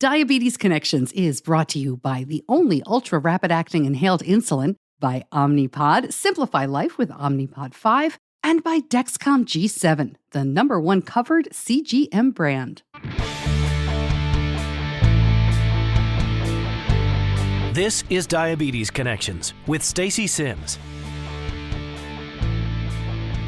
Diabetes Connections is brought to you by the only ultra-rapid-acting inhaled insulin, by Omnipod, simplify life with Omnipod 5, and by Dexcom G7, the #1 covered CGM brand. This is Diabetes Connections with Stacey Sims.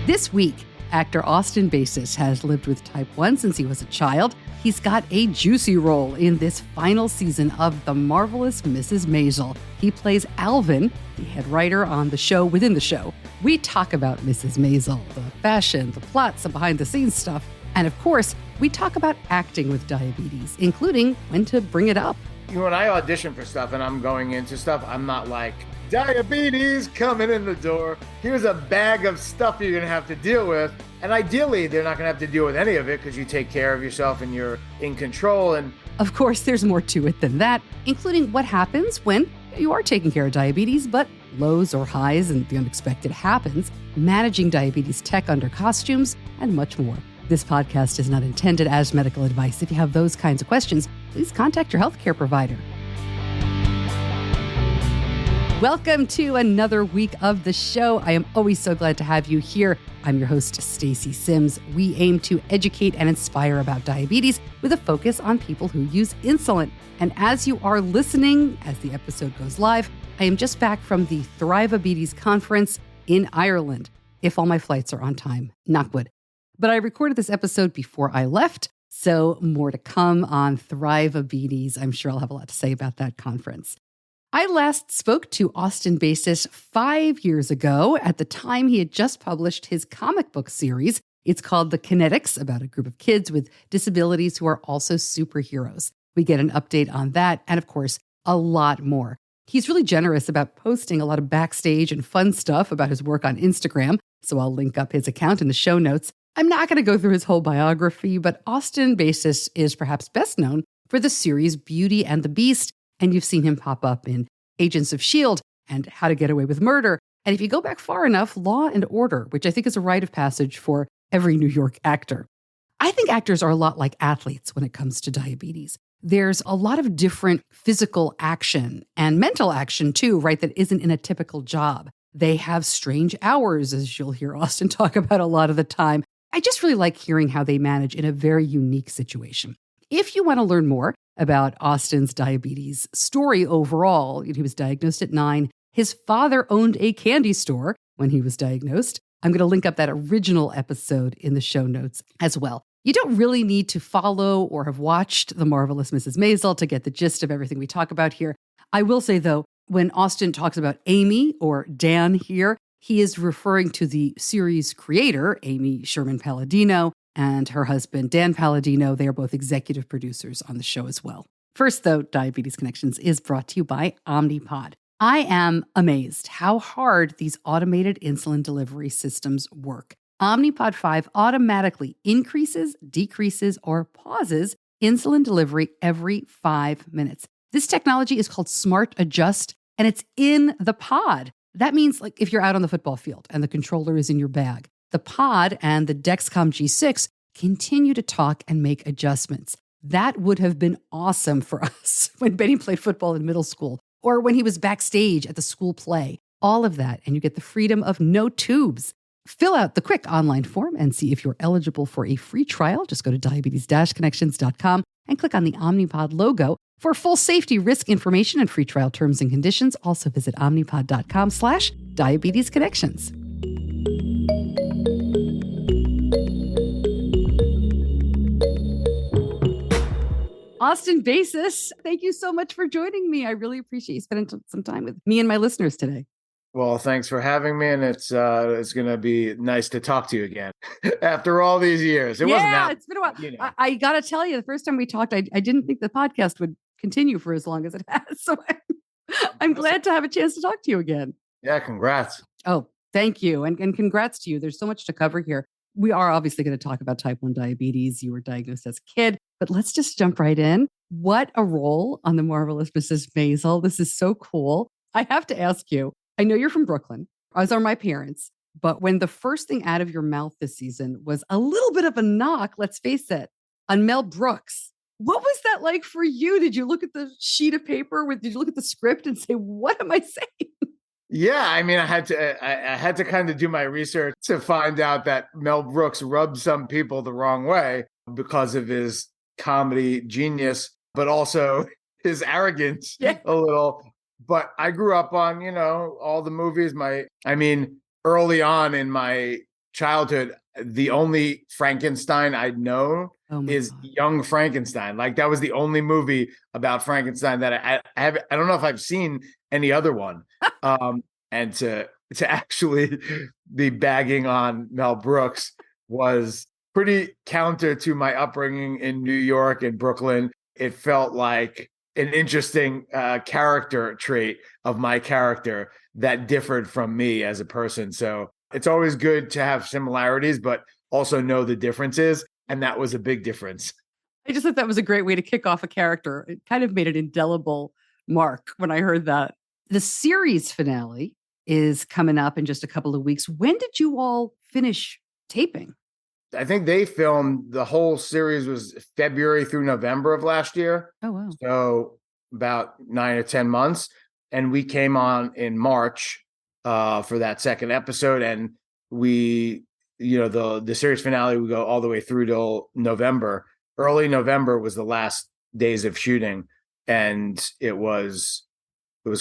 This week, actor Austin Basis has lived with type 1 since he was a child. He's got a juicy role in this final season of The Marvelous Mrs Maisel. He plays Alvin, the head writer on the show within the show. We talk about Mrs Maisel, the fashion, the plots, the behind-the-scenes stuff, and of course, we talk about acting with diabetes, including when to bring it up. You know, when I audition for stuff and I'm going into stuff, I'm not like, diabetes coming in the door. Here's a bag of stuff you're going to have to deal with. And ideally, they're not going to have to deal with any of it because you take care of yourself and you're in control. And of course, there's more to it than that, including what happens when you are taking care of diabetes, but lows or highs and the unexpected happens, managing diabetes tech under costumes, and much more. This podcast is not intended as medical advice. If you have those kinds of questions, please contact your healthcare provider. Welcome to another week of the show. I am always so glad to have you here. I'm your host, Stacey Sims. We aim to educate and inspire about diabetes with a focus on people who use insulin. And as you are listening, as the episode goes live, I am just back from the Thrive-A-Betes conference in Ireland, if all my flights are on time, knock wood. But I recorded this episode before I left, so more to come on Thrive-A-Betes. I'm sure I'll have a lot to say about that conference. I last spoke to Austin Basis 5 years ago. At the time, he had just published his comic book series. It's called The Kinetics, about a group of kids with disabilities who are also superheroes. We get an update on that, and of course, a lot more. He's really generous about posting a lot of backstage and fun stuff about his work on Instagram, so I'll link up his account in the show notes. I'm not going to go through his whole biography, but Austin Basis is perhaps best known for the series Beauty and the Beast, and you've seen him pop up in Agents of S.H.I.E.L.D. and How to Get Away with Murder. And if you go back far enough, Law and Order, which I think is a rite of passage for every New York actor. I think actors are a lot like athletes when it comes to diabetes. There's a lot of different physical action and mental action too, right, that isn't in a typical job. They have strange hours, as you'll hear Austin talk about a lot of the time. I just really like hearing how they manage in a very unique situation. If you want to learn more about Austin's diabetes story overall, he was diagnosed at 9. His father owned a candy store when he was diagnosed. I'm going to link up that original episode in the show notes as well. You don't really need to follow or have watched The Marvelous Mrs Maisel to get the gist of everything we talk about here. I will say, though, when Austin talks about Amy or Dan here, he is referring to the series creator, Amy Sherman-Palladino, and her husband, Dan Palladino. They are both executive producers on the show as well. First, though, Diabetes Connections is brought to you by Omnipod. I am amazed how hard these automated insulin delivery systems work. Omnipod 5 automatically increases, decreases, or pauses insulin delivery every 5 minutes. This technology is called Smart Adjust, and it's in the pod. That means, like, if you're out on the football field and the controller is in your bag, the pod and the Dexcom G6 continue to talk and make adjustments. That would have been awesome for us when Benny played football in middle school or when he was backstage at the school play. All of that, and you get the freedom of no tubes. Fill out the quick online form and see if you're eligible for a free trial. Just go to diabetes-connections.com and click on the Omnipod logo. For full safety risk information and free trial terms and conditions, also visit omnipod.com/diabetesconnections. Austin Basis, thank you so much for joining me. I really appreciate you spending some time with me and my listeners today. well, thanks for having me, and it's going to be nice to talk to you again after all these years. It wasn't that. It's been a while. You know. I got to tell you, the first time we talked, I didn't think the podcast would continue for as long as it has. So I'm glad to have a chance to talk to you again. Yeah, congrats. Oh, thank you. And congrats to you. There's so much to cover here. We are obviously going to talk about type 1 diabetes. You were diagnosed as a kid, but let's just jump right in. What a role on The Marvelous Mrs Maisel. This is so cool. I have to ask you, I know you're from Brooklyn, as are my parents, but when the first thing out of your mouth this season was a little bit of a knock, let's face it, on Mel Brooks, What was that like for you? Did you look at the sheet of paper? Did you look at the script and say, what am I saying? Yeah, I mean, I had to kind of do my research to find out that Mel Brooks rubbed some people the wrong way because of his comedy genius, but also his arrogance a little. But I grew up on, all the movies. Early on in my childhood, the only Frankenstein I'd known is God. Young Frankenstein. Like that was the only movie about Frankenstein that I have. I don't know if I've seen any other one. And to actually be bagging on Mel Brooks was pretty counter to my upbringing in New York and Brooklyn. It felt like an interesting character trait of my character that differed from me as a person. So it's always good to have similarities, but also know the differences. And that was a big difference. I just thought that was a great way to kick off a character. It kind of made an indelible mark when I heard that. The series finale is coming up in just a couple of weeks. When did you all finish taping? I think they filmed the whole series was February through November of last year. Oh, wow. So about 9 or 10 months. And we came on in March for that second episode. And we, the series finale would go all the way through till November. Early November was the last days of shooting. And it was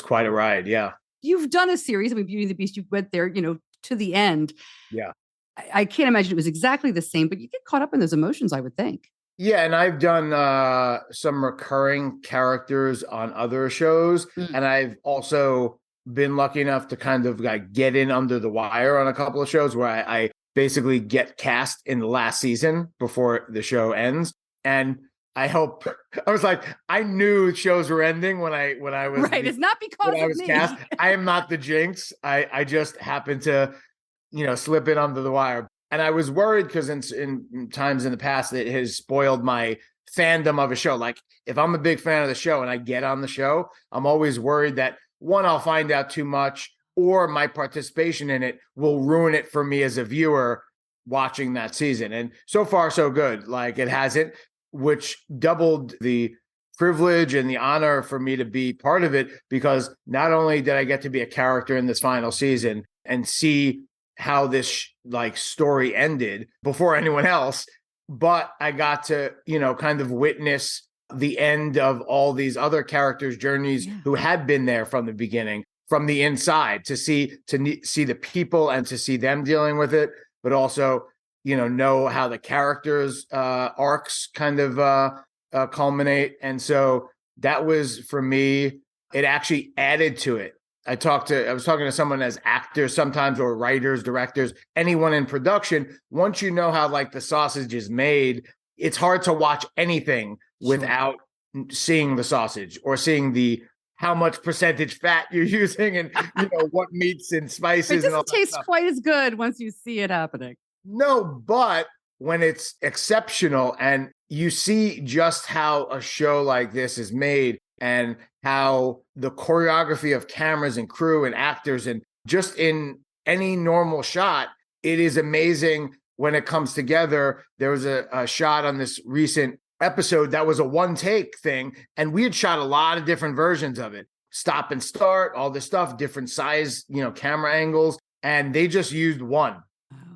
quite a ride. Yeah. You've done a series. Beauty and the Beast, you went there, to the end. Yeah. I can't imagine it was exactly the same, but you get caught up in those emotions, I would think. Yeah. And I've done some recurring characters on other shows. And I've also been lucky enough to kind of like get in under the wire on a couple of shows where I basically get cast in the last season before the show ends. And I knew shows were ending when I was right. It's not because I was me. cast. I am not the jinx. I just happened to, slip in under the wire. And I was worried because in times in the past it has spoiled my fandom of a show. Like if I'm a big fan of the show and I get on the show, I'm always worried that one, I'll find out too much, or my participation in it will ruin it for me as a viewer watching that season. And so far, so good. Like it hasn't, which doubled the privilege and the honor for me to be part of it, because not only did I get to be a character in this final season and see how this story ended before anyone else, but I got to, kind of witness the end of all these other characters' journeys who had been there from the beginning, from the inside, to see the people and to see them dealing with it, but also, know how the characters' arcs kind of culminate. And so that was, for me, it actually added to it. I was talking to someone as actors sometimes, or writers, directors, anyone in production. Once you know how the sausage is made, it's hard to watch anything without seeing the sausage or seeing how much percentage fat you're using and what meats and spices. It doesn't taste quite as good once you see it happening. No, but when it's exceptional and you see just how a show like this is made and how the choreography of cameras and crew and actors, and just in any normal shot, it is amazing when it comes together. There was a shot on this recent episode that was a one take thing, and we had shot a lot of different versions of it, stop and start, all this stuff, different size, camera angles, and they just used one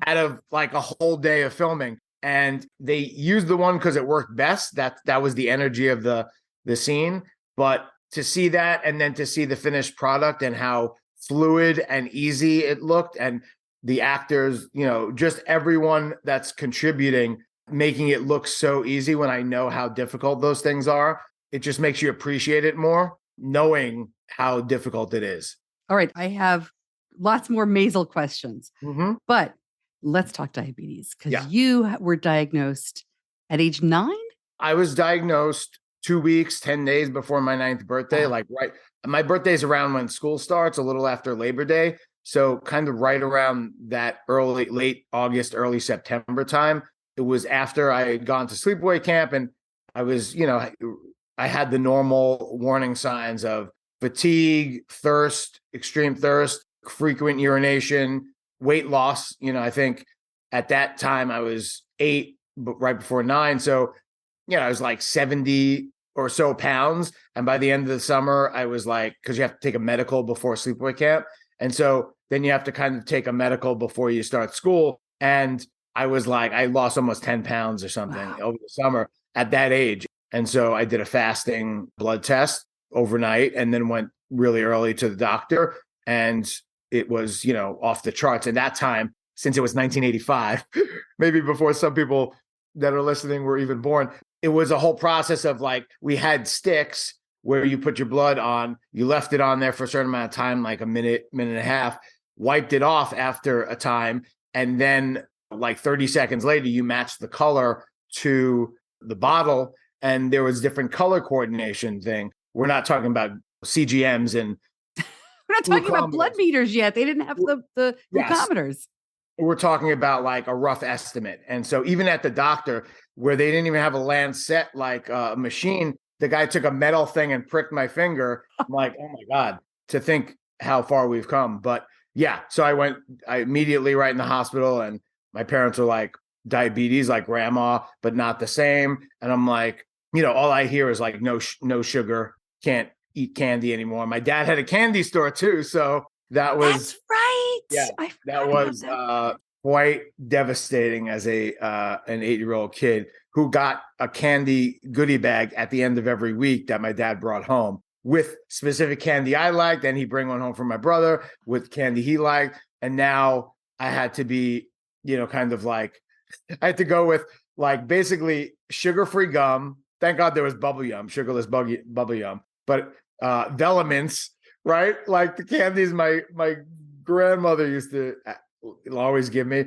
out of a whole day of filming. And they used the one because it worked best. That was the energy of the scene. But to see that, and then to see the finished product and how fluid and easy it looked, and the actors, just everyone that's contributing, making it look so easy when I know how difficult those things are, it just makes you appreciate it more, knowing how difficult it is. All right. I have lots more Maisel questions, but let's talk diabetes, because you were diagnosed at age 9. I was diagnosed 2 weeks, 10 days before my 9th birthday. Wow. Right. My birthday's around when school starts, a little after Labor Day. So kind of right around that late August, early September time. It was after I had gone to sleepaway camp, and I was, I had the normal warning signs of fatigue, thirst, extreme thirst, frequent urination, weight loss. I think at that time I was 8, but right before 9. So, I was like 70 or so pounds. And by the end of the summer, I was like, because you have to take a medical before sleepaway camp. And so then you have to kind of take a medical before you start school. And I was like, I lost almost 10 pounds or something over the summer at that age. And so I did a fasting blood test overnight and then went really early to the doctor. And it was, off the charts. And that time, since it was 1985, maybe before some people that are listening were even born, it was a whole process of like, we had sticks where you put your blood on, you left it on there for a certain amount of time, like a minute and a half, wiped it off after a time. And then like 30 seconds later, you matched the color to the bottle. And there was different color coordination thing. We're not talking about CGMs and we're not talking about blood meters yet. They didn't have the glucometers. We're talking about like a rough estimate. And so even at the doctor, where they didn't even have a Lancet like a machine, the guy took a metal thing and pricked my finger. I'm like, oh my God, to think how far we've come. But yeah, so I immediately right in the hospital, and my parents were like, diabetes, like grandma, but not the same. And I'm like, all I hear is like, no sugar, can't eat candy anymore. My dad had a candy store too. So that was, that's right. Yeah, that was quite devastating as an 8-year-old kid who got a candy goodie bag at the end of every week that my dad brought home with specific candy I liked. And he'd bring one home for my brother with candy he liked. And now I had to be, kind of like, I had to go with like basically sugar-free gum. Thank God there was bubble yum, sugarless bubble yum, but Velamins, right? Like the candies my grandmother used to always give me,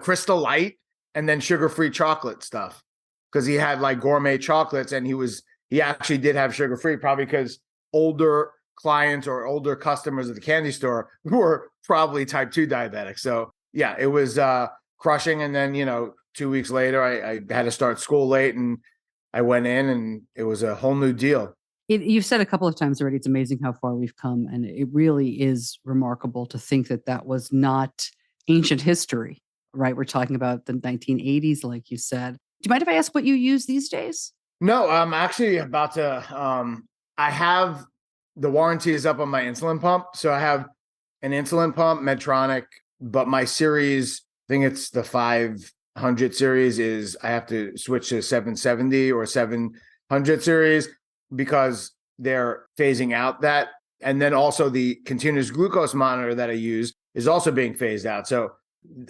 Crystal Light, and then sugar-free chocolate stuff, because he had like gourmet chocolates, and he actually did have sugar-free, probably because older clients or older customers at the candy store were probably type 2 diabetics. So yeah, it was crushing. And then 2 weeks later, I had to start school late, and I went in, and it was a whole new deal. You've said a couple of times already, it's amazing how far we've come. And it really is remarkable to think that was not ancient history, right? We're talking about the 1980s, like you said. Do you mind if I ask what you use these days? No, I'm actually about to, I have, the warranty is up on my insulin pump. So I have an insulin pump, Medtronic, but my series, I think it's the 500 series, is I have to switch to 770 or 700 series, because they're phasing out that. And then also the continuous glucose monitor that I use is also being phased out. So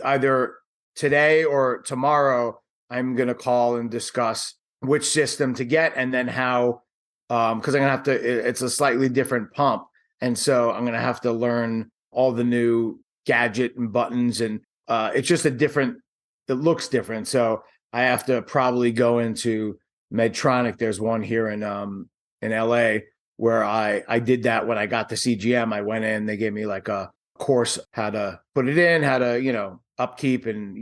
either today or tomorrow, I'm going to call and discuss which system to get, and then how, because I'm going to have to, it's a slightly different pump. And so I'm going to have to learn all the new gadget and buttons, and it's just it looks different. So I have to probably go into Medtronic. There's one here in LA where I did that when I got the CGM. I went in, they gave me like a course, how to put it in, how to, upkeep and,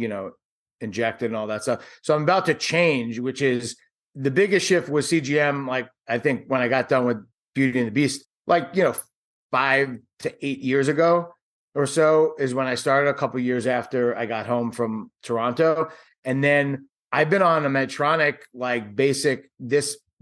inject it and all that stuff. So I'm about to change, which is the biggest shift was CGM. Like, I think when I got done with Beauty and the Beast, like, 5 to 8 years ago or so is when I started, a couple of years after I got home from Toronto. And then I've been on a Medtronic, like basic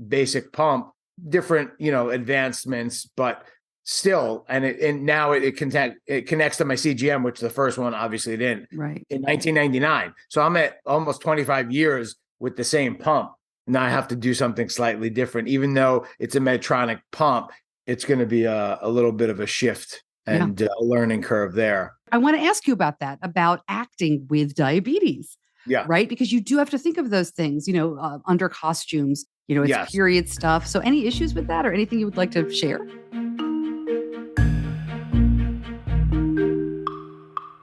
basic pump, different, advancements, but still, and now it connects to my CGM, which the first one obviously didn't. Right. In 1999. So I'm at almost 25 years with the same pump. Now I have to do something slightly different. Even though it's a Medtronic pump, it's going to be a little bit of a shift and a learning curve there. I want to ask you about that, about acting with diabetes. Yeah. Right. Because you do have to think of those things, under costumes, it's period stuff. So any issues with that, or anything you would like to share?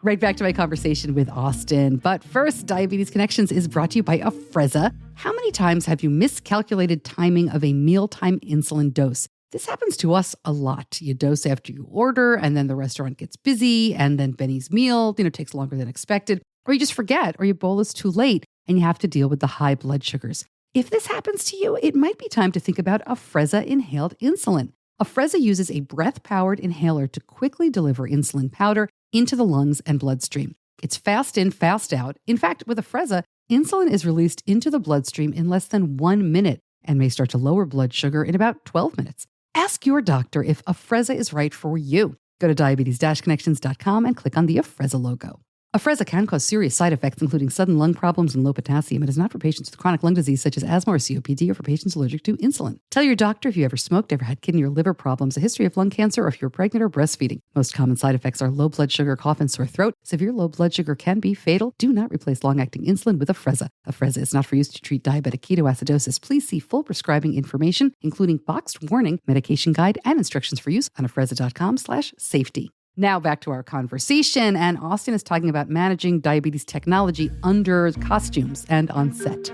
Right back to my conversation with Austin. But first, Diabetes Connections is brought to you by Afrezza. How many times have you miscalculated timing of a mealtime insulin dose? This happens to us a lot. You dose after you order, and then the restaurant gets busy, and then Benny's meal, takes longer than expected, or you just forget, or your bolus too late, and you have to deal with the high blood sugars. If this happens to you, it might be time to think about Afrezza inhaled insulin. Afrezza uses a breath-powered inhaler to quickly deliver insulin powder into the lungs and bloodstream. It's fast in, fast out. In fact, with Afrezza, Insulin is released into the bloodstream in less than 1 minute and may start to lower blood sugar in about 12 minutes. Ask your doctor if Afrezza is right for you. Go to diabetes-connections.com and click on the Afrezza logo. Afrezza can cause serious side effects, including sudden lung problems and low potassium. It is not for patients with chronic lung disease such as asthma or COPD or for patients allergic to insulin. Tell your doctor if you ever smoked, ever had kidney or liver problems, a history of lung cancer, or if you're pregnant or breastfeeding. Most common side effects are low blood sugar, cough, and sore throat. Severe low blood sugar can be fatal. Do not replace long-acting insulin with Afrezza. Afrezza is not for use to treat diabetic ketoacidosis. Please see full prescribing information, including boxed warning, medication guide, and instructions for use on afrezza.com/safety. Now back to our conversation, and Austin is talking about managing diabetes technology under costumes and on set.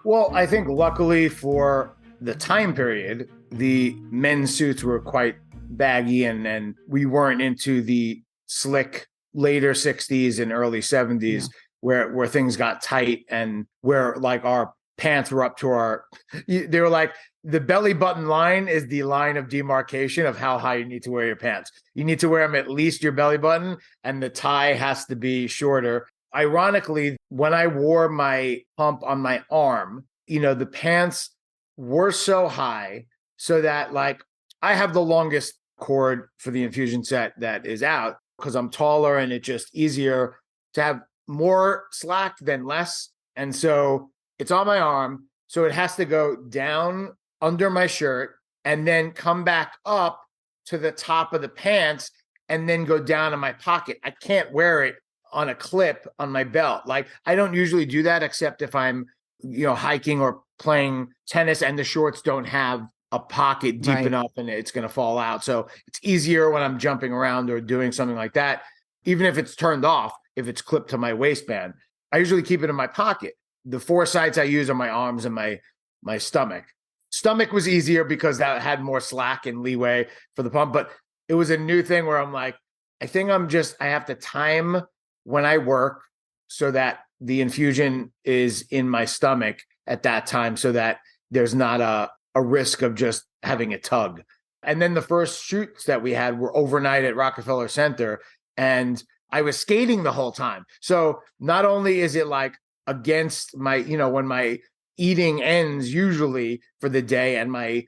Well, I think luckily for the time period, the men's suits were quite baggy and we weren't into the slick later 60s and early 70s where things got tight and where like our pants were up to they were like, the belly button line is the line of demarcation of how high you need to wear your pants. You need to wear them at least your belly button, and the tie has to be shorter. Ironically, when I wore my pump on my arm, the pants were so high so that like I have the longest cord for the infusion set that is out because I'm taller and it's just easier to have more slack than less. And so it's on my arm. So it has to go down under my shirt and then come back up to the top of the pants and then go down in my pocket. I can't wear it on a clip on my belt. Like I don't usually do that except if I'm, hiking or playing tennis and the shorts don't have a pocket deep enough and it's going to fall out. So it's easier when I'm jumping around or doing something like that. Even if it's turned off, if it's clipped to my waistband, I usually keep it in my pocket. The 4 sides I use are my arms and my stomach. Stomach was easier because that had more slack and leeway for the pump, but it was a new thing where I'm like, I think I have to time when I work so that the infusion is in my stomach at that time so that there's not a risk of just having a tug. And then the first shoots that we had were overnight at Rockefeller Center and I was skating the whole time. So not only is it like against my, when my eating ends usually for the day and my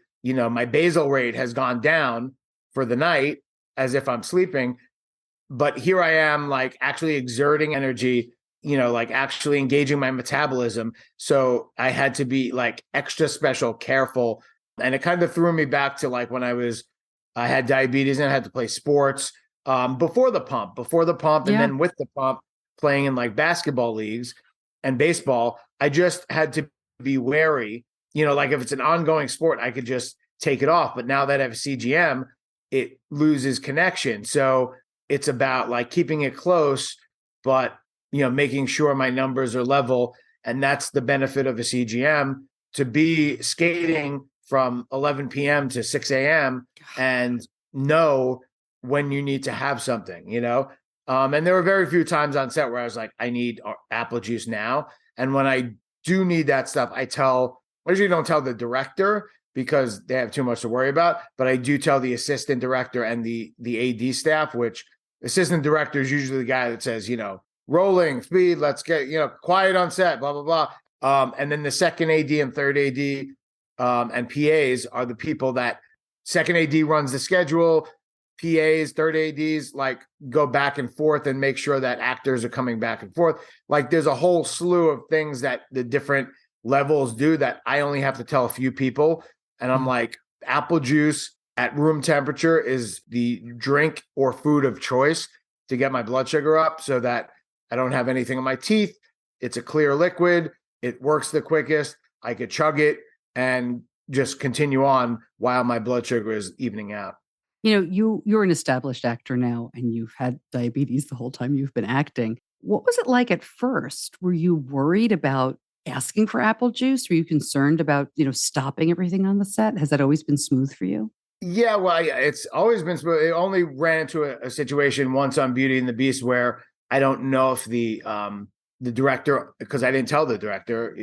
basal rate has gone down for the night as if I'm sleeping. But here I am like actually exerting energy, like actually engaging my metabolism. So I had to be like extra special careful. And it kind of threw me back to like when I had diabetes and I had to play sports before the pump and then with the pump playing in like basketball leagues and baseball. I just had to be wary, like if it's an ongoing sport, I could just take it off. But now that I have a CGM, it loses connection. So it's about like keeping it close, but, making sure my numbers are level. And that's the benefit of a CGM, to be skating from 11 p.m. to 6 a.m. and know when you need to have something, and there were very few times on set where I was like, I need apple juice now. And when I do need that stuff, I usually don't tell the director because they have too much to worry about, but I do tell the assistant director and the AD staff, which assistant director is usually the guy that says, rolling, speed, let's get, quiet on set, blah, blah, blah. And then the second AD and third AD and PAs are the people that second AD runs the schedule, PAs, third ADs, like go back and forth and make sure that actors are coming back and forth. Like there's a whole slew of things that the different levels do that I only have to tell a few people. And I'm like, apple juice at room temperature is the drink or food of choice to get my blood sugar up so that I don't have anything in my teeth. It's a clear liquid. It works the quickest. I could chug it and just continue on while my blood sugar is evening out. You're an established actor now and you've had diabetes the whole time you've been acting. What was it like at first? Were you worried about asking for apple juice? Were you concerned about, stopping everything on the set? Has that always been smooth for you? Yeah, well, it's always been smooth. It only ran into a situation once on Beauty and the Beast where I don't know if the director, because I didn't tell the director.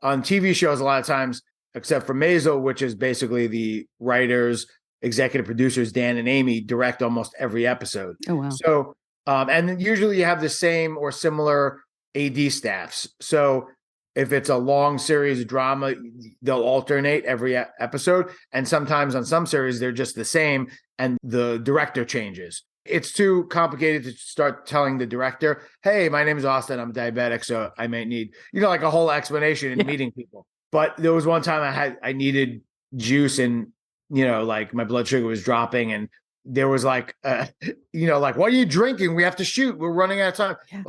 On TV shows, a lot of times, except for Maisel, which is basically the writers, executive producers, Dan and Amy, direct almost every episode. Oh, wow. So And then usually you have the same or similar AD staffs. So if it's a long series of drama, they'll alternate every episode. And sometimes on some series, they're just the same and the director changes. It's too complicated to start telling the director, hey, my name is Austin. I'm diabetic. So I might need, like a whole explanation in meeting people. But there was one time I needed juice and, like my blood sugar was dropping and there was like, like, what are you drinking? We have to shoot. We're running out of time. Yeah.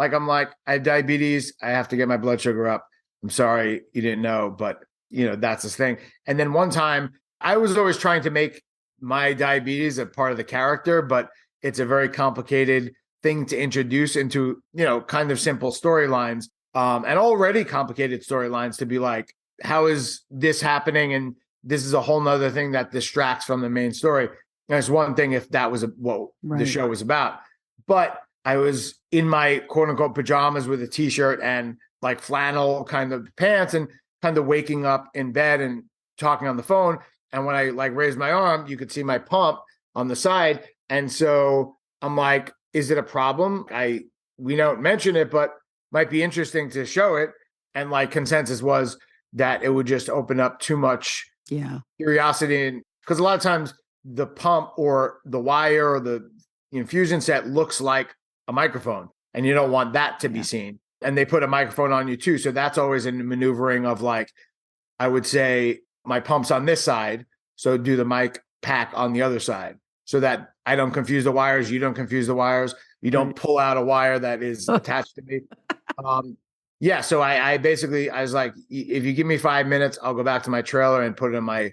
I have diabetes. I have to get my blood sugar up. I'm sorry you didn't know, but that's this thing. And then one time I was always trying to make my diabetes a part of the character, but it's a very complicated thing to introduce into, kind of simple storylines, and already complicated storylines to be like, how is this happening? And this is a whole nother thing that distracts from the main story. And it's one thing if that was what the show was about, but I was in my quote unquote pajamas with a t-shirt and like flannel kind of pants and kind of waking up in bed and talking on the phone. And when I like raised my arm, you could see my pump on the side. And so I'm like, is it a problem? We don't mention it, but might be interesting to show it. And like consensus was that it would just open up too much curiosity. And because a lot of times the pump or the wire or the infusion set looks like a microphone and you don't want that to be seen. And they put a microphone on you too. So that's always a maneuvering of like, I would say my pump's on this side. So do the mic pack on the other side so that I don't confuse the wires. You don't confuse the wires. You don't pull out a wire that is attached to me. So I basically, I was like, if you give me 5 minutes, I'll go back to my trailer and put it in my,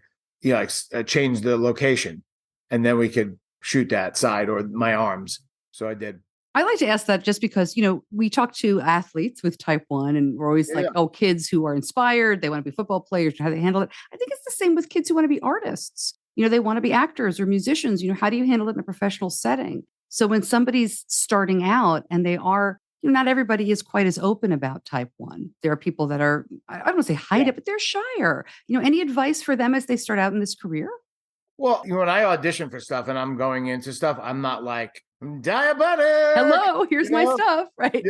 change the location and then we could shoot that side or my arms. So I did. I like to ask that just because, we talk to athletes with type 1 and we're always like, oh, kids who are inspired, they want to be football players, how they handle it. I think it's the same with kids who want to be artists. They want to be actors or musicians. How do you handle it in a professional setting? So when somebody's starting out and they are, not everybody is quite as open about type 1. There are people that are, I don't want to say hide it, but they're shyer. Any advice for them as they start out in this career? Well, when I audition for stuff and I'm going into stuff, I'm not like, I'm diabetic. Hello, here's my stuff, right?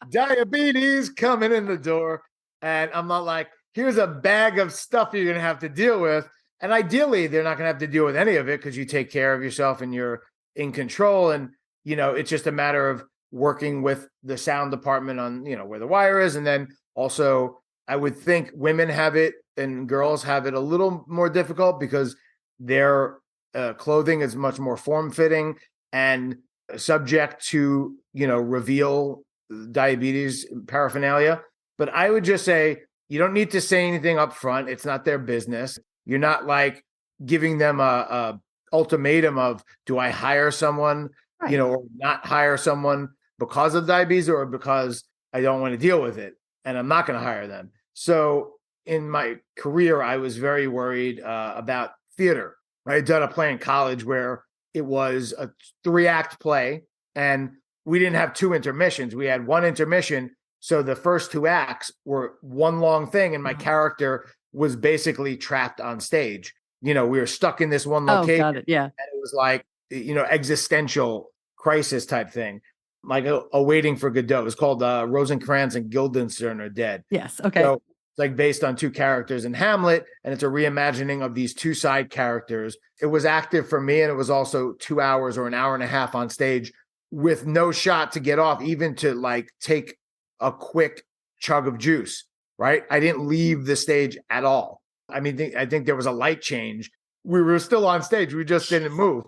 Diabetes coming in the door. And I'm not like, here's a bag of stuff you're going to have to deal with. And ideally, they're not going to have to deal with any of it because you take care of yourself and you're in control. And, it's just a matter of working with the sound department on, where the wire is. And then also, I would think women have it and girls have it a little more difficult because their clothing is much more form-fitting and subject to, reveal diabetes paraphernalia. But I would just say, you don't need to say anything up front. It's not their business. You're not like giving them a ultimatum of, do I hire someone, or not hire someone because of diabetes or because I don't want to deal with it and I'm not going to hire them. So in my career, I was very worried about theater. I had done a play in college where it was a 3-act play and we didn't have 2 intermissions. We had 1 intermission. So the first 2 acts were one long thing. And my character was basically trapped on stage. We were stuck in this one location. Oh, got it. Yeah. And it was like, existential crisis type thing, like a Waiting for Godot. It was called Rosencrantz and Guildenstern Are Dead. Yes. Okay. So it's like based on 2 characters in Hamlet, and it's a reimagining of these 2 side characters. It was active for me, and it was also 2 hours or an hour and a half on stage with no shot to get off, even to like take a quick chug of juice, right? I didn't leave the stage at all. I mean, I think there was a light change. We were still on stage. We just didn't move.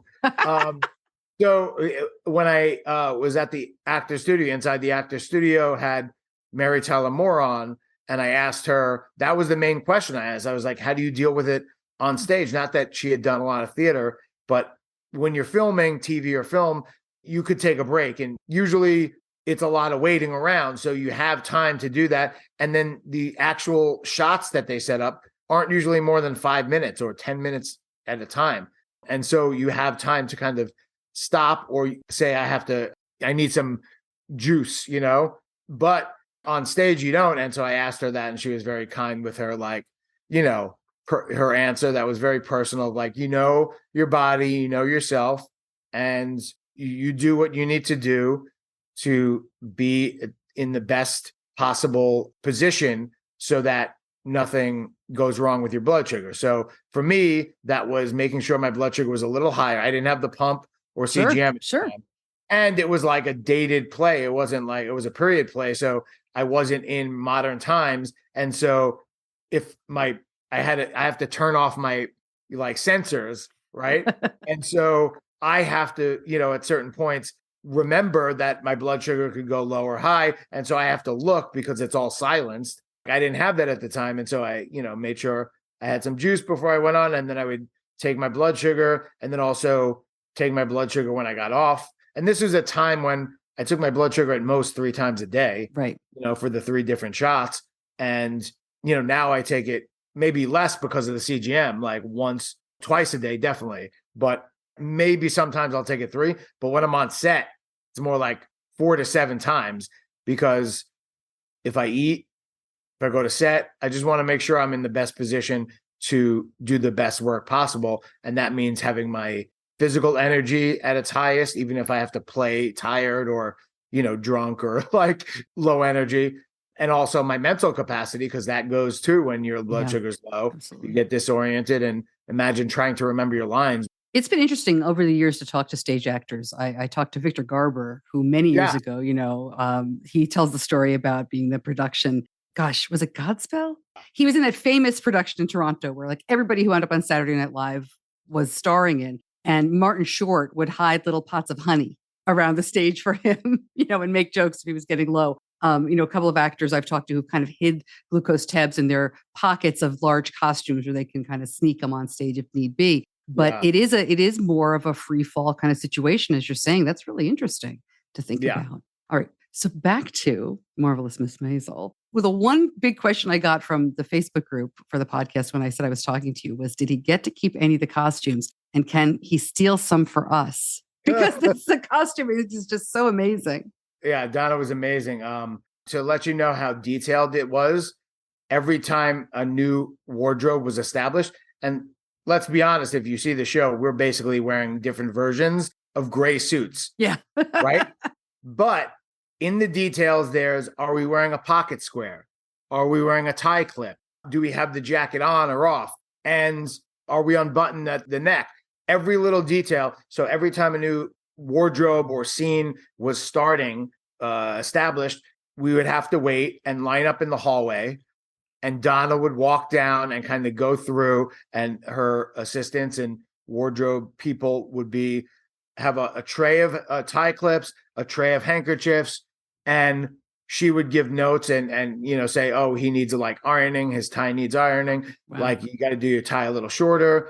So when I was at the actor studio, inside the actor studio had Mary Tyler Moore on, and I asked her, that was the main question I asked. I was like, how do you deal with it on stage? Not that she had done a lot of theater, but when you're filming TV or film, you could take a break. And usually it's a lot of waiting around. So you have time to do that. And then the actual shots that they set up aren't usually more than 5 minutes or 10 minutes at a time. And so you have time to kind of stop or say, I need some juice, but on stage you don't. And so I asked her that, and she was very kind with her, like, her answer that was very personal, like, your body, yourself, and you do what you need to do to be in the best possible position so that nothing goes wrong with your blood sugar. So for me, that was making sure my blood sugar was a little higher. I didn't have the pump or CGM. Sure. And it was like a dated play. It wasn't like, it was a period play. So I wasn't in modern times. And so if I have to turn off my like sensors, right? And so I have to, at certain points, remember that my blood sugar could go low or high. And so I have to look because it's all silenced. I didn't have that at the time. And so I, made sure I had some juice before I went on. And then I would take my blood sugar and then also take my blood sugar when I got off. And this was a time when I took my blood sugar at most 3 times a day, right? For the 3 different shots. And, now I take it maybe less because of the CGM, like once, twice a day, definitely. But maybe sometimes I'll take it 3. But when I'm on set, it's more like 4 to 7 times, because if I eat, if I go to set, I just want to make sure I'm in the best position to do the best work possible. And that means having my physical energy at its highest, even if I have to play tired or, drunk or like low energy. And also my mental capacity, because that goes too when your blood sugar's low. Absolutely. You get disoriented, and imagine trying to remember your lines. It's been interesting over the years to talk to stage actors. I talked to Victor Garber, who many years ago, he tells the story about being the production. Gosh, was it Godspell? He was in that famous production in Toronto where like everybody who wound up on Saturday Night Live was starring in. And Martin Short would hide little pots of honey around the stage for him, and make jokes if he was getting low. A couple of actors I've talked to who kind of hid glucose tabs in their pockets of large costumes where they can kind of sneak them on stage if need be. But it is more of a free fall kind of situation, as you're saying. That's really interesting to think about. All right. So back to Marvelous Miss Maisel. Well, the one big question I got from the Facebook group for the podcast when I said I was talking to you was, did he get to keep any of the costumes? And can he steal some for us? Because the costume is just so amazing. Yeah, Donna was amazing. To let you know how detailed it was, every time a new wardrobe was established, and let's be honest, if you see the show, we're basically wearing different versions of gray suits. Yeah. Right? But in the details, are we wearing a pocket square? Are we wearing a tie clip? Do we have the jacket on or off? And are we unbuttoned at the neck? Every little detail. So every time a new wardrobe or scene was starting, established, we would have to wait and line up in the hallway. And Donna would walk down and kind of go through, and her assistants and wardrobe people would have a tray of tie clips, a tray of handkerchiefs, and she would give notes and say, oh, he needs ironing, his tie needs ironing. Wow. Like, you got to do your tie a little shorter.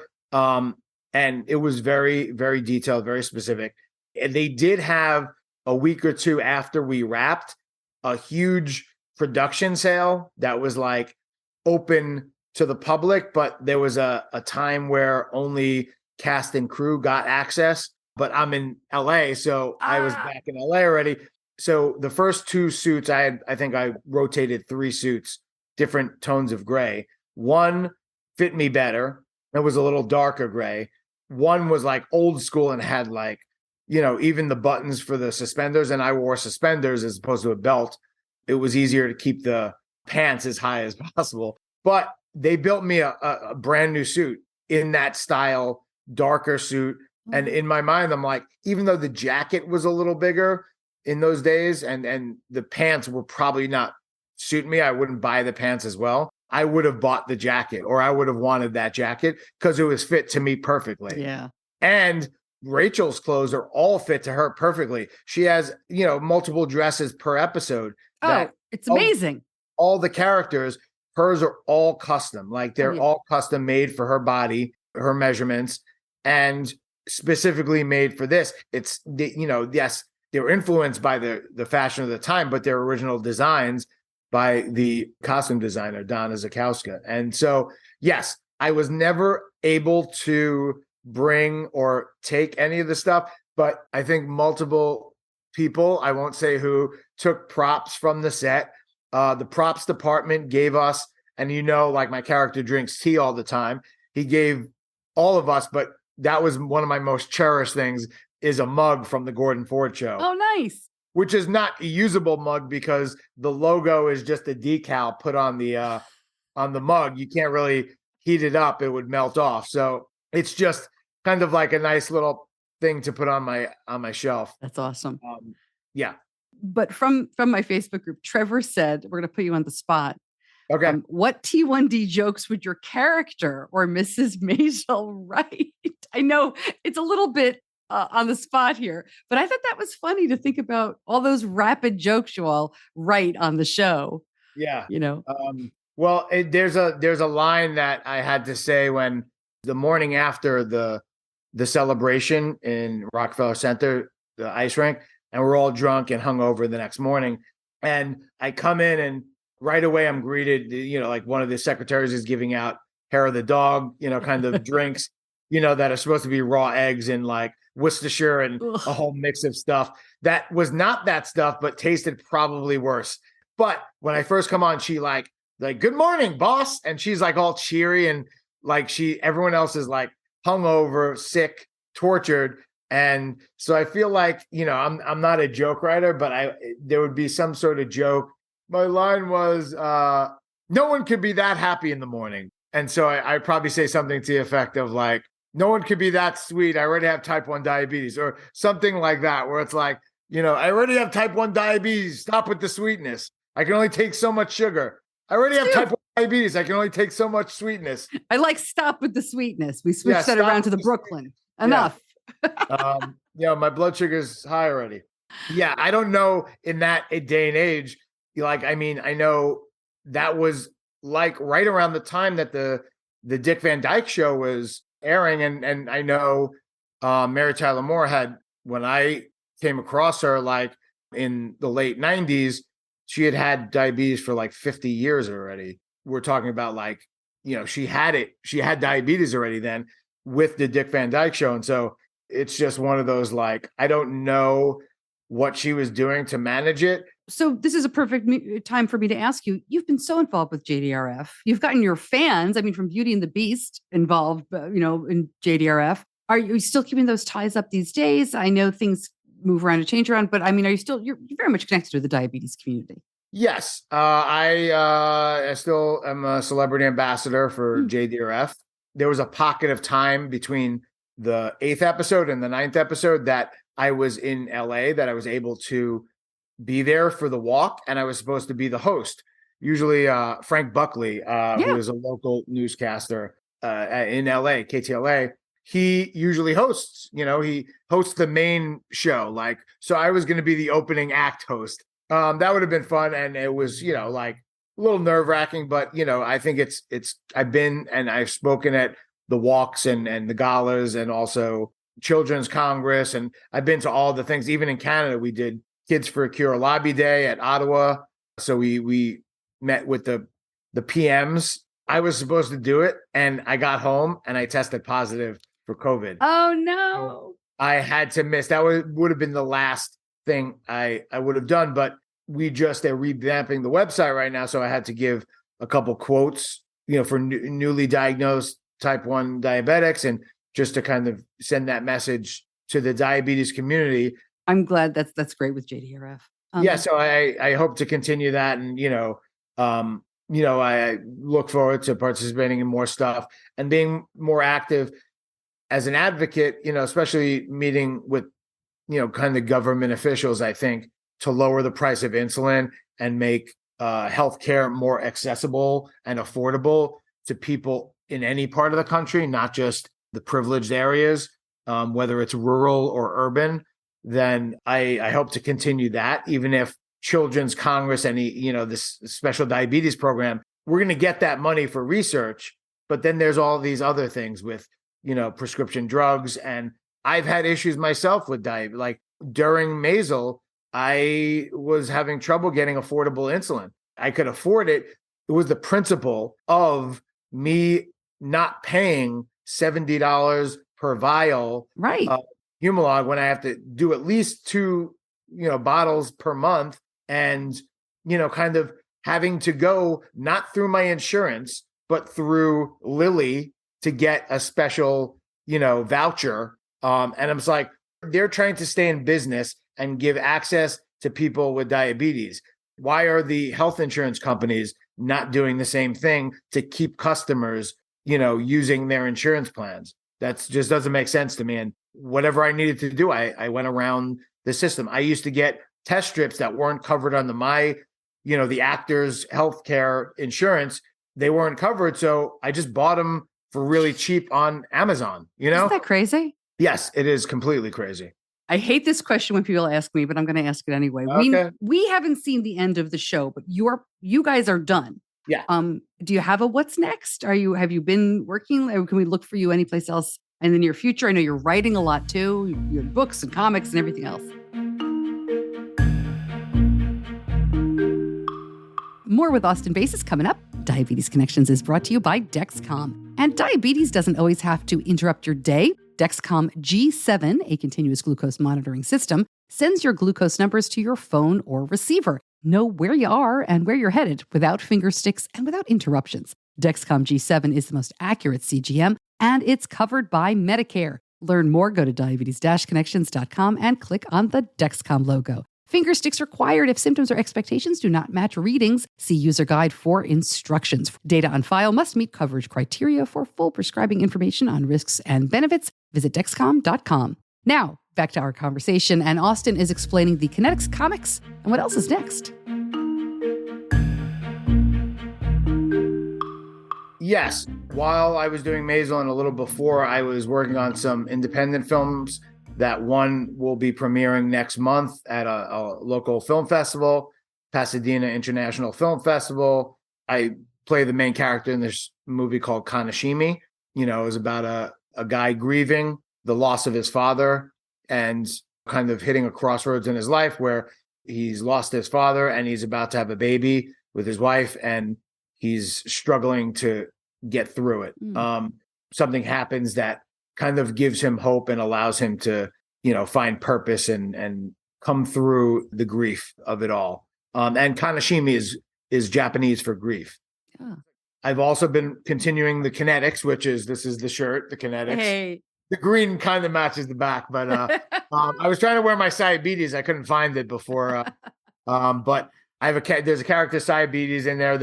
And it was very, very detailed, very specific. And they did have a week or 2 after we wrapped a huge production sale that was open to the public, but there was a time where only cast and crew got access. But I'm in LA, so I was back in LA already. So the first 2 suits, I think I rotated 3 suits, different tones of gray. One fit me better. It was a little darker gray. One was old school and had even the buttons for the suspenders, and I wore suspenders as opposed to a belt. It was easier to keep the pants as high as possible. But they built me a brand new suit in that style, darker suit. And in my mind, I'm like, even though the jacket was a little bigger in those days and the pants were probably not suiting me, I wouldn't buy the pants as well. I would have bought the jacket, or I would have wanted that jacket because it was fit to me perfectly. Yeah. And Rachel's clothes are all fit to her perfectly. She has, multiple dresses per episode. Oh, it's amazing. All the characters, hers are all custom. They're all custom made for her body, her measurements, and specifically made for this. It's, yes, they were influenced by the fashion of the time, but they're original designs by the costume designer, Donna Zakowska. And so, yes, I was never able to bring or take any of the stuff, but I think multiple people, I won't say who, took props from the set. The props department gave us, and my character drinks tea all the time. He gave all of us, but that was one of my most cherished things, is a mug from the Gordon Ford show. Oh, nice. Which is not a usable mug because the logo is just a decal put on the mug. You can't really heat it up. It would melt off. So it's just kind of like a nice little thing to put on my shelf. That's awesome. Yeah. But from my Facebook group, Trevor said, we're going to put you on the spot. Okay. What T1D jokes would your character or Mrs. Maisel write? I know it's a little bit on the spot here, but I thought that was funny to think about all those rapid jokes you all write on the show. Yeah. Well, there's a line that I had to say when the morning after the celebration in Rockefeller Center, the ice rink, and we're all drunk and hungover the next morning. And I come in and right away I'm greeted, like one of the secretaries is giving out hair of the dog, kind of drinks, that are supposed to be raw eggs and like Worcestershire and a whole mix of stuff. That was not that stuff, but tasted probably worse. But when I first come on, she like, good morning, boss. And she's like all cheery and like everyone else is like hungover, sick, tortured. And so I feel like, I'm not a joke writer, but there would be some sort of joke. My line was, no one could be that happy in the morning. And so I'd probably say something to the effect of like, no one could be that sweet. I already have type 1 diabetes or something like that, where it's like, I already have type 1 diabetes. Stop with the sweetness. I can only take so much sugar. I already have type 1 diabetes. I can only take so much sweetness. I like stop with the sweetness. We switched that around to the Brooklyn. Enough. My blood sugar is high already. Yeah. I don't know in that day and age, I know that was like right around the time that the Dick Van Dyke Show was airing. And I know Mary Tyler Moore when I came across her, like in the late 90s, she had diabetes for like 50 years already. We're talking about like, she had diabetes already then with the Dick Van Dyke Show. And so it's just one of those, like, I don't know what she was doing to manage it. So this is a perfect time for me to ask you, you've been so involved with JDRF. You've gotten your fans, from Beauty and the Beast involved, in JDRF. Are you still keeping those ties up these days? I know things move around and change around, but you're very much connected to the diabetes community. Yes. I still am a celebrity ambassador for JDRF. There was a pocket of time between the 8th episode and the 9th episode that I was in LA, that I was able to be there for the walk, and I was supposed to be the host. Usually Frank Buckley, who is a local newscaster in LA, KTLA, he usually hosts, he hosts the main show. So I was going to be the opening act host. That would have been fun. And it was, like a little nerve wracking, but I think I've been, and I've spoken at the walks and the galas and also Children's Congress. And I've been to all the things. Even in Canada, we did Kids for a Cure Lobby Day at Ottawa. So we met with the PMs. I was supposed to do it, and I got home and I tested positive for COVID. Oh no. So I had to miss. That would have been the last thing I would have done, but they're revamping the website right now. So I had to give a couple quotes, for newly diagnosed type 1 diabetics, and just to kind of send that message to the diabetes community. I'm glad that's great with JDRF. So I hope to continue that. And, I look forward to participating in more stuff and being more active as an advocate, especially meeting with, kind of government officials, I think, to lower the price of insulin and make healthcare more accessible and affordable to people in any part of the country, not just the privileged areas, whether it's rural or urban. Then I hope to continue that, even if Children's Congress and this special diabetes program, we're going to get that money for research. But then there's all these other things with, prescription drugs. And I've had issues myself with diabetes. Like during Maisel, I was having trouble getting affordable insulin. I could afford it. It was the principle of me not paying $70 per vial. Right. Humalog, when I have to do at least 2, bottles per month, and, kind of having to go not through my insurance, but through Lilly to get a special, voucher. And I'm just like, They're trying to stay in business and give access to people with diabetes. Why are the health insurance companies not doing the same thing to keep customers, using their insurance plans? That just doesn't make sense to me. And whatever I needed to do, I went around the system. I used to get test strips that weren't covered under my, the actor's healthcare insurance. They weren't covered. So I just bought them for really cheap on Amazon, Isn't that crazy? Yes, it is completely crazy. I hate this question when people ask me, but I'm going to ask it anyway. Okay. We haven't seen the end of the show, but you guys are done. Yeah. Do you have a what's next? Have you been working? Or can we look for you anyplace else in the near future? I know you're writing a lot too. You have books and comics and everything else. More with Austin Basis coming up. Diabetes Connections is brought to you by Dexcom. And diabetes doesn't always have to interrupt your day. Dexcom G7, a continuous glucose monitoring system, sends your glucose numbers to your phone or receiver. Know where you are and where you're headed without finger sticks and without interruptions. Dexcom G7 is the most accurate CGM, and it's covered by Medicare. Learn more, go to diabetes-connections.com and click on the Dexcom logo. Finger sticks required if symptoms or expectations do not match readings. See user guide for instructions. Data on file must meet coverage criteria. For full prescribing information on risks and benefits, visit Dexcom.com. Now, back to our conversation, and Austin is explaining the Kinetics comics and what else is next. Yes. While I was doing Maisel and a little before, I was working on some independent films. That one will be premiering next month at a local film festival, Pasadena International Film Festival. I play the main character in this movie called Kanashimi. It was about a guy grieving the loss of his father and kind of hitting a crossroads in his life where he's lost his father and he's about to have a baby with his wife and he's struggling to get through it. Something happens that kind of gives him hope and allows him to, find purpose and come through the grief of it all. And Kanashimi is Japanese for grief. Yeah. I've also been continuing the Kinetics, this is the shirt, the Kinetics. Hey. The green kind of matches the back, but I was trying to wear my diabetes. I couldn't find it before. But I have there's a character diabetes in there.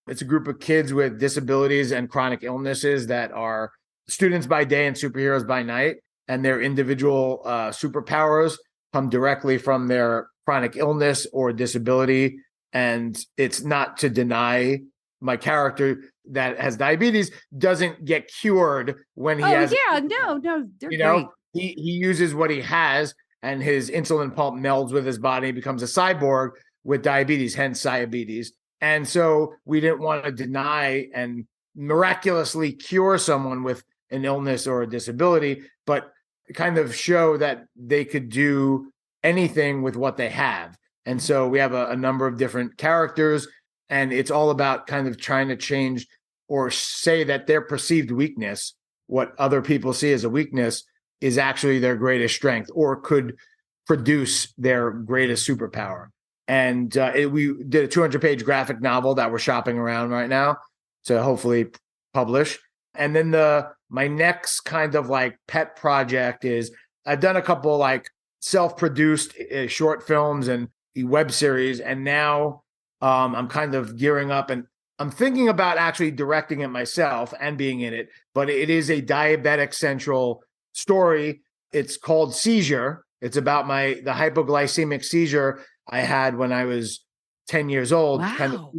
It's a group of kids with disabilities and chronic illnesses that are students by day and superheroes by night, and their individual superpowers come directly from their chronic illness or disability. And it's not to deny my character that has diabetes doesn't get cured when he has. Yeah, no, they're great. He uses what he has, and his insulin pump melds with his body, becomes a cyborg with diabetes, hence diabetes. And so we didn't want to deny and miraculously cure someone with an illness or a disability, but kind of show that they could do anything with what they have. And so we have a number of different characters, and it's all about kind of trying to change or say that their perceived weakness, what other people see as a weakness, is actually their greatest strength or could produce their greatest superpower. And we did a 200-page graphic novel that we're shopping around right now to hopefully publish. And then my next kind of like pet project is I've done a couple like self-produced short films and web series. And now I'm kind of gearing up and I'm thinking about actually directing it myself and being in it. But it is a diabetic central story. It's called Seizure. It's about the hypoglycemic seizure I had when I was 10 years old, Wow. kind of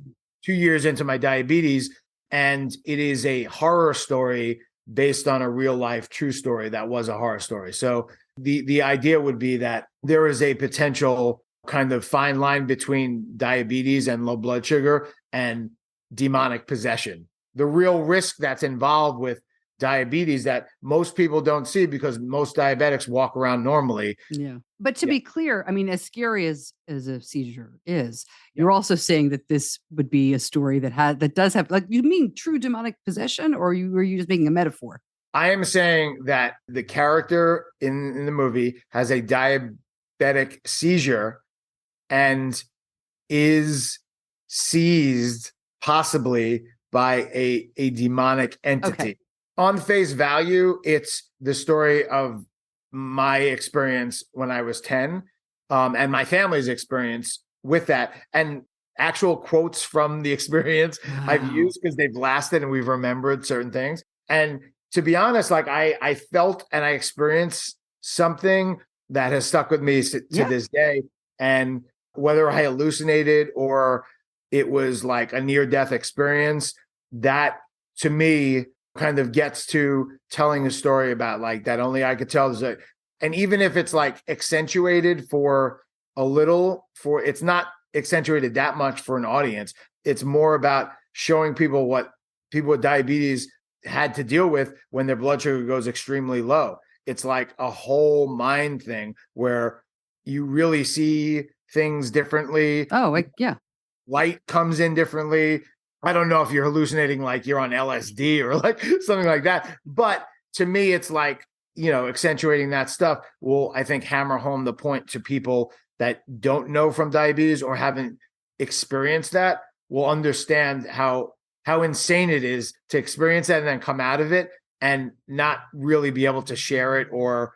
2 years into my diabetes. And it is a horror story based on a real life true story that was a horror story. So the idea would be that there is a potential kind of fine line between diabetes and low blood sugar and demonic possession. The real risk that's involved with diabetes that most people don't see because most diabetics walk around normally. Yeah. But to be clear, I mean, as scary as a seizure is, you're also saying that this would be a story that does have, like, you mean true demonic possession, or are you just making a metaphor? I am saying that the character in the movie has a diabetic seizure and is seized possibly by a demonic entity. Okay. On face value, it's the story of my experience when I was 10, and my family's experience with that, and actual quotes from the experience I've used because they've lasted and we've remembered certain things. And to be honest, like I felt and I experienced something that has stuck with me to this day. And whether I hallucinated or it was like a near-death experience, that to me kind of gets to telling a story about like that only I could tell. And even if it's like accentuated for a little, it's not accentuated that much for an audience. It's more about showing people what people with diabetes had to deal with when their blood sugar goes extremely low. It's like a whole mind thing where you really see things differently. Light comes in differently. I don't know if you're hallucinating like you're on LSD or like something like that. But to me, it's like, accentuating that stuff will, I think, hammer home the point to people that don't know from diabetes or haven't experienced that, will understand how insane it is to experience that and then come out of it and not really be able to share it or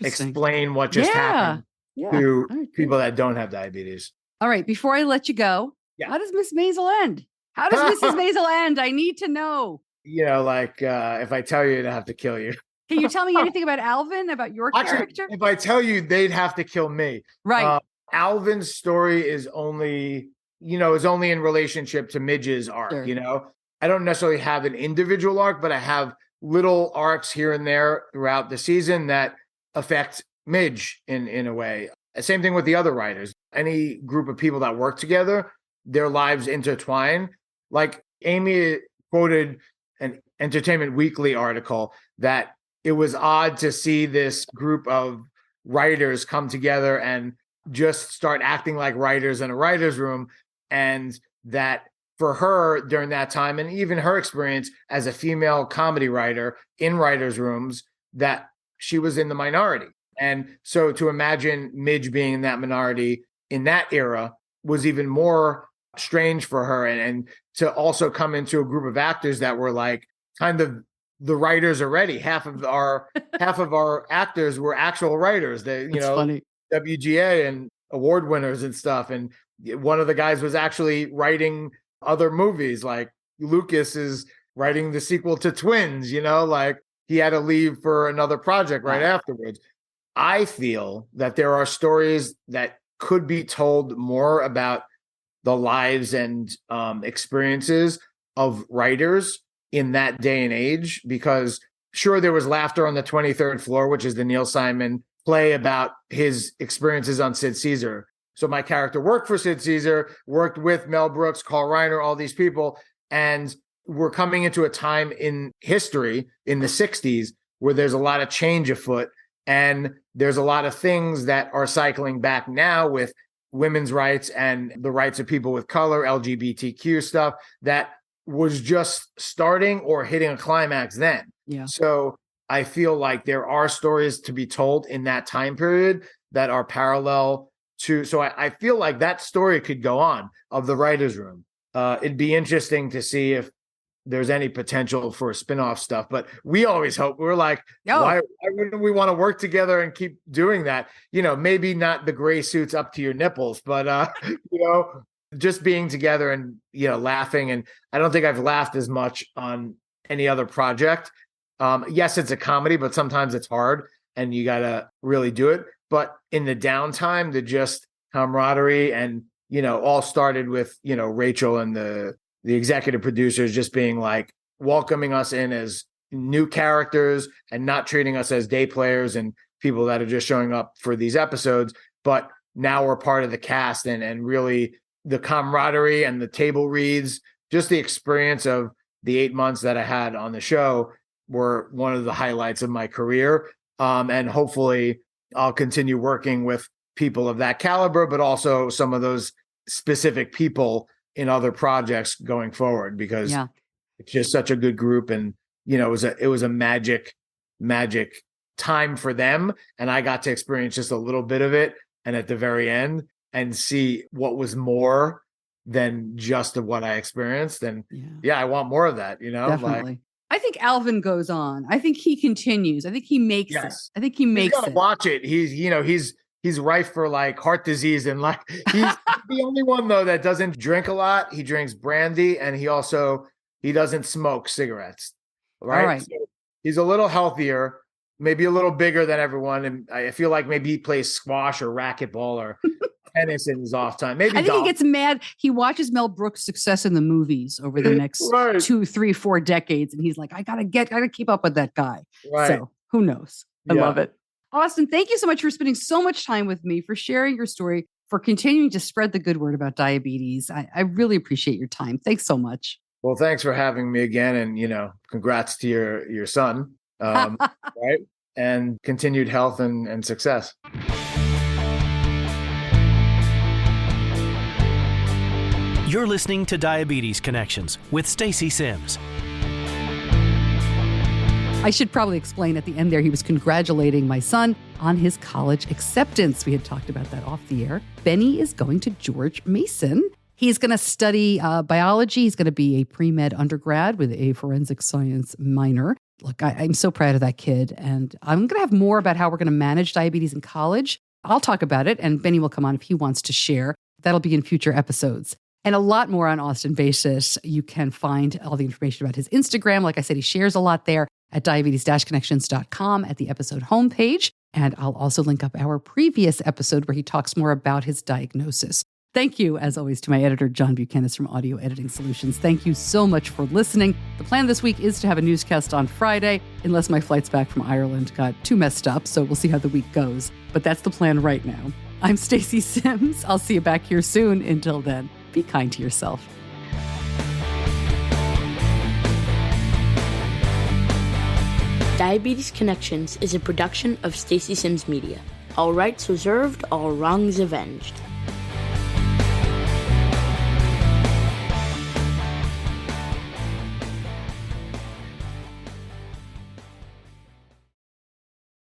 explain what just happened to people that don't have diabetes. All right. Before I let you go, how does Miss Maisel end? How does Mrs. Maisel end? I need to know. If I tell you, I'd have to kill you. Can you tell me anything about Alvin, about your character? If I tell you, they'd have to kill me. Right. Alvin's story is only in relationship to Midge's arc. Sure. I don't necessarily have an individual arc, but I have little arcs here and there throughout the season that affect Midge in a way. Same thing with the other writers. Any group of people that work together, their lives intertwine. Like Amy quoted an Entertainment Weekly article that it was odd to see this group of writers come together and just start acting like writers in a writer's room. And that for her during that time, and even her experience as a female comedy writer in writers' rooms, that she was in the minority. And so to imagine Midge being in that minority in that era was even more strange for her. And to also come into a group of actors that were like kind of the writers already. Half of our actors were actual writers. They, funny. WGA and award winners and stuff. And one of the guys was actually writing other movies. Like Lucas is writing the sequel to Twins, like he had to leave for another project right afterwards. I feel that there are stories that could be told more about the lives and experiences of writers in that day and age, because sure, there was Laughter on the 23rd Floor, which is the Neil Simon play about his experiences on Sid Caesar. So my character worked for Sid Caesar, worked with Mel Brooks, Carl Reiner, all these people. And we're coming into a time in history in the 60s where there's a lot of change afoot. And there's a lot of things that are cycling back now with women's rights and the rights of people with color, LGBTQ stuff that was just starting or hitting a climax then. Yeah. So I feel like there are stories to be told in that time period that are parallel to, so I feel like that story could go on of the writer's room. It'd be interesting to see if there's any potential for spin-off stuff, but we always hope. We're like, why wouldn't we want to work together and keep doing that? Maybe not the gray suits up to your nipples, but just being together and laughing. And I don't think I've laughed as much on any other project. Yes, it's a comedy, but sometimes it's hard and you gotta really do it. But in the downtime, the just camaraderie and all started with Rachel and the executive producers just being like welcoming us in as new characters and not treating us as day players and people that are just showing up for these episodes. But now we're part of the cast and really the camaraderie and the table reads, just the experience of the 8 months that I had on the show were one of the highlights of my career. And hopefully I'll continue working with people of that caliber, but also some of those specific people in other projects going forward, because it's just such a good group. And, it was a magic time for them. And I got to experience just a little bit of it. And at the very end and see what was more than just of what I experienced. And I want more of that, Definitely. I think Alvin goes on. I think he continues. I think he makes it. I think he makes it. Watch it. He's rife for like heart disease and like he's the only one though that doesn't drink a lot. He drinks brandy and he doesn't smoke cigarettes. Right. All right. So he's a little healthier, maybe a little bigger than everyone. And I feel like maybe he plays squash or racquetball or tennis in his off time. Maybe I think he gets mad. He watches Mel Brooks' success in the movies over the next 2, 3, 4 decades. And he's like, I gotta keep up with that guy. Right. So who knows? I love it. Austin, thank you so much for spending so much time with me, for sharing your story, for continuing to spread the good word about diabetes. I really appreciate your time. Thanks so much. Well, thanks for having me again. And, congrats to your son, right? And continued health and success. You're listening to Diabetes Connections with Stacey Sims. I should probably explain at the end there, he was congratulating my son on his college acceptance. We had talked about that off the air. Benny is going to George Mason. He's going to study biology. He's going to be a pre-med undergrad with a forensic science minor. Look, I'm so proud of that kid. And I'm going to have more about how we're going to manage diabetes in college. I'll talk about it, and Benny will come on if he wants to share. That'll be in future episodes. And a lot more on Austin Basis. You can find all the information about his Instagram. Like I said, he shares a lot there at diabetes-connections.com at the episode homepage. And I'll also link up our previous episode where he talks more about his diagnosis. Thank you, as always, to my editor, John Buchanan from Audio Editing Solutions. Thank you so much for listening. The plan this week is to have a newscast on Friday, unless my flights back from Ireland got too messed up. So we'll see how the week goes. But that's the plan right now. I'm Stacey Sims. I'll see you back here soon. Until then, be kind to yourself. Diabetes Connections is a production of Stacey Sims Media. All rights reserved, all wrongs avenged.